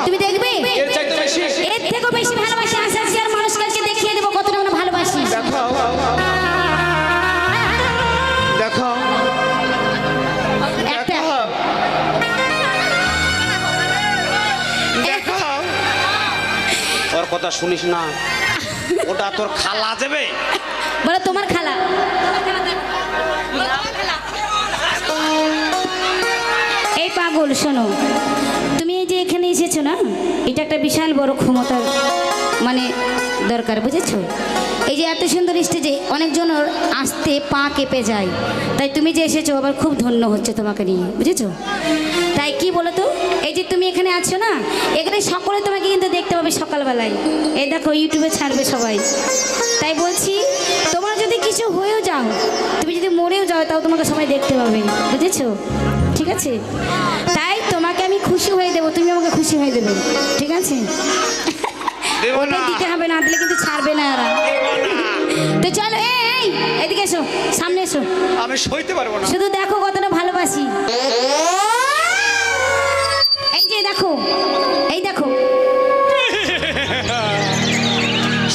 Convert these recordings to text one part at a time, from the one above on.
তুমি দেখবে এর চাইতে বেশি এর থেকেও বেশি ভালোবাসি আস্তে আস্তে আর মানুষকে দেখিয়ে দেবো কতটা আমরা ভালোবাসি। দেখাও দেখাও একটা দেখাও। ওর কথা শুনিস না, ওটা তোর খালা যাবে। বলো তোমার খালা। এই পাগল শোনো, তুমি এই যে এখানে এসেছো না, এটা একটা বিশাল বড় ক্ষমতার মানে দরকার, বুঝেছো? এই যে এত সুন্দর স্টেজে অনেকজনের আসতে পা কেঁপে যায়, তাই তুমি যে এসেছো আবার খুব ধন্য হচ্ছে তোমাকে নিয়ে, বুঝেছো? তাই কি বলো তো, এই যে তুমি এখানে আছো না, এখানে সকলে তোমাকে কিন্তু দেখতে পাবে সকালবেলায়, এই দেখো ইউটিউবে ছাড়বে সবাই। তাই বলছি তোমার যদি কিছু হয়েও যাও, তুমি যদি মরেও যাও, তাও তোমাকে সবাই দেখতে পাবে, বুঝেছো? ঠিক আছে, তাই তোমাকে আমি খুশি হয়ে দেবো, তুমি আমাকে খুশি হয়ে দেবে, ঠিক আছে? দেবো না, দিতে হবে, না দিলে কিন্তু ছাড়বে না এরা। তো চলো, এই এদিকে এসো, সামনে এসো, আমি সইতে পারবো না। শুধু দেখো কতটা ভালোবাসি। এই যে দেখো, এই দেখো,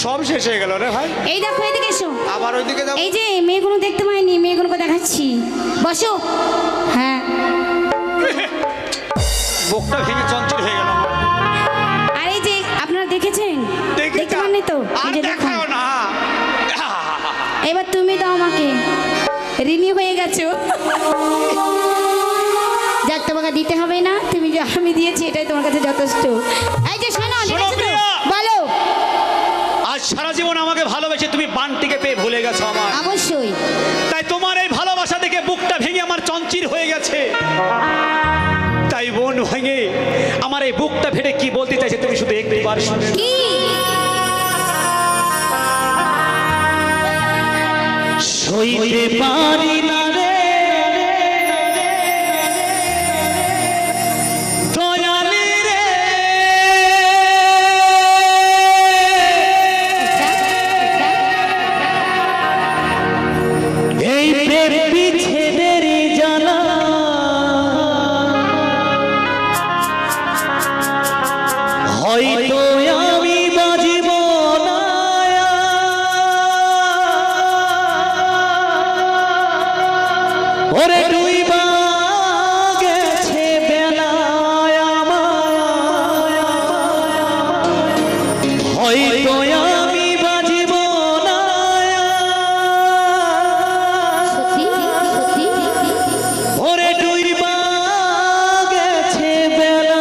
সব শেষ হয়ে গেল রে ভাই। এই দেখো, এদিকে এসো। আবার ওইদিকে যাবো। এই যে মেয়েগুলো দেখতে পাইনি, মেয়েগুলোকে দেখাচ্ছি, বসো। হ্যাঁ, বুকটা ভেঙে চঞ্চল হয়ে গেল আমার। আর এই যে আপনারা দেখেছেন, দেখেছি। দেখতে পাননি তো? আর এই যে দেখো, দেখাও না। এবার তুমি দাও আমাকে, ঋণী হয়ে গেছো। যাক, তোমাকে দিতে হবে না, তুমি যে আমি দিয়েছি এটাই তোমার কাছে যথেষ্ট। এই যে শোনো, শোনো দেখেছো তো? প্রিয়া। বলো। আজ সারা জীবন আমাকে ভালোবেসে তুমি বানটিকে পেয়ে ভুলে গেছো আমার। অবশ্যই। তাই তোমার এই ভালোবাসা দেখে বুকটা ভেঙে আমার চঞ্চির হয়ে গেছে। তাই বোন ভেঙে আমার এই বুকটা ফেটে কি বলতে চাইছে তুমি শুধু একবার শুনে নাও। কি? সইতে পারি না রে দয়ালি রে, এই প্রেম বিচ্ছেদের জ্বালা হয়তো আমি বাজিব না। ওরে ডুইবা গেছে বেলায় আমার, হয়তো আমি বাজিব না। সত্যি সত্যি। ওরে ডুইবা গেছে বেলা।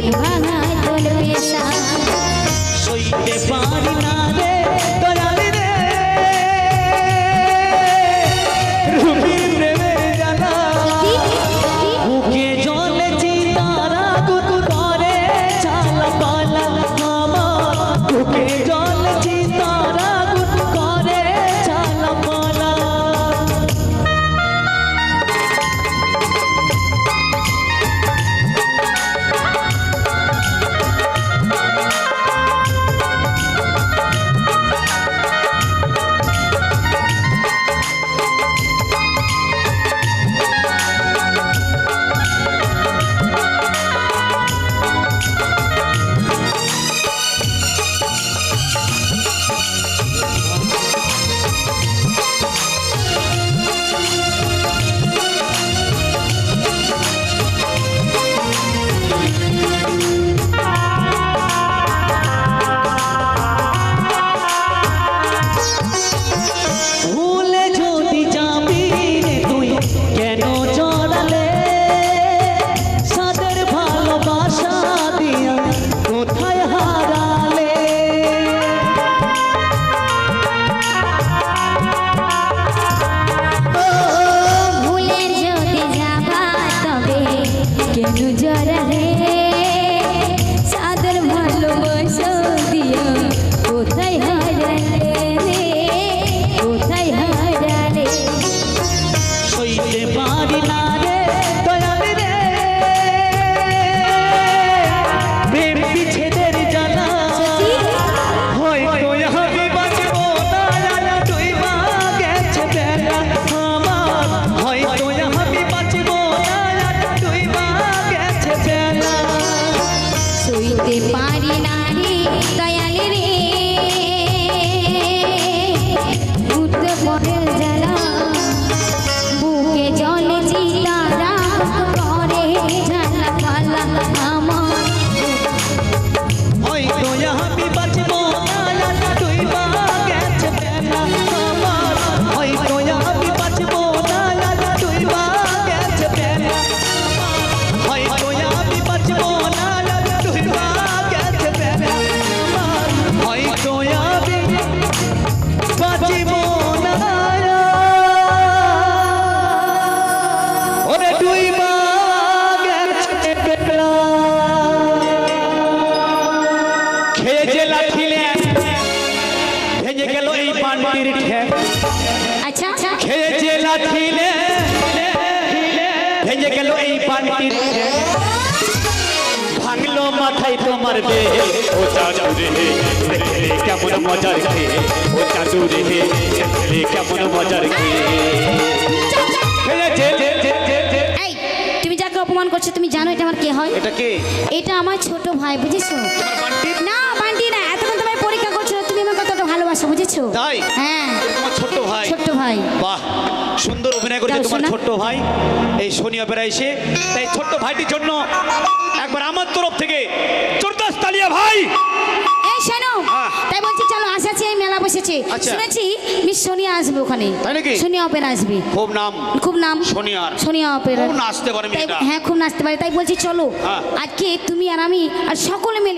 ভুল ভাঙায় তোর পেশা। সইতে পারি না রে দয়াল রে রূপীর প্রেমের জ্বালা বুকে জ্বলে চিতারা গুদ করে চালা পালা আমার বুকে জ্বলে চিতারা গুদ করে চালা পালা। ভুলে যদি যাবি রে তুই কেন জড়ালে সাদের ভালোবাসা দিয়া কোথায় হারালে। ও ভুলে যদি যাবা তবে কেন জড়ালে সাদের ভালোবাসা দিয়া কোথায় হারালে রে কোথায় হারালে। সইতে পারি না রে দয়াল রে প্রেম বিচ্ছেদের জ্বালা হয়তো আমি বাঁচব না আর তুই মা গেছে বেলা আমার হয়তো আমি বাঁচব না আর তুই মা গেছে বেলা। সইতে পারি না রে দয়াল রে উঠতে পড়ে জ্বালা বুকে জলে চিতারা করে ঝালা পালা আমার। হয়তো আমি বাঁচব না আর তুই মা গেছে বেলা আমার হয়তো আমি বাঁচব না আর তুই মা গেছে বেলা হয়তো আমি বাঁচব না আর তুই মা গেছে বেলা হয়তো আমি বাঁচব না ওরে তুই মা গেছে বেলা। খেয়ে যে লাঠিলে ভেঙে গেল এই পান্ডির ঠ্যাং আচ্ছা আচ্ছা খেয়ে যে লাঠিলে ভেঙে গেল এই পান্ডির ঠ্যাং ভাঙলো মাথায় তোমার বে ও চাচু রে দেখলে কেমন মজার খে ও চাচু রে দেখলে কেমন মজার খে। এই তুমি যাকে অপমান করছো তুমি জানো এটা আমার কে হয়? এটা কে? এটা আমার ছোট ভাই বুঝেছো? না বান্টি না, এতক্ষণ তোমায় পরীক্ষা করছো তুমি আমার কতটা ভালোবাসো বুঝেছো? তাই? হ্যাঁ তোমার ছোট্ট ভাই। ছোট্ট ভাই। বাহ সুন্দর অভিনয় করেছে যাও, তোমার শোনা। ছোট্ট ভাই এই শনি অপেরা এসে। তাই ছোট্ট ভাইটির জন্য একবার আমার তরফ থেকে জোরদার তালিয়া ভাই। এই শোনো হ্যাঁ। তাই বলছি চলো আসাচ্ছি এই মেলা বসেছে আচ্ছা। শুনেছি মিস সোনিয়া আসবে ওখানে। তাই নাকি? সোনিয়া অপেরা আসবে। খুব নাম খুব নাম সোনিয়ার। সোনিয়া অপেরা খুব নাচতে পারে তাই- মেয়েটা। হ্যাঁ খুব নাচতে পারে তাই বলছি চলো হ্যাঁ। আজকে তুমি আর আমি আর সকলে মিলে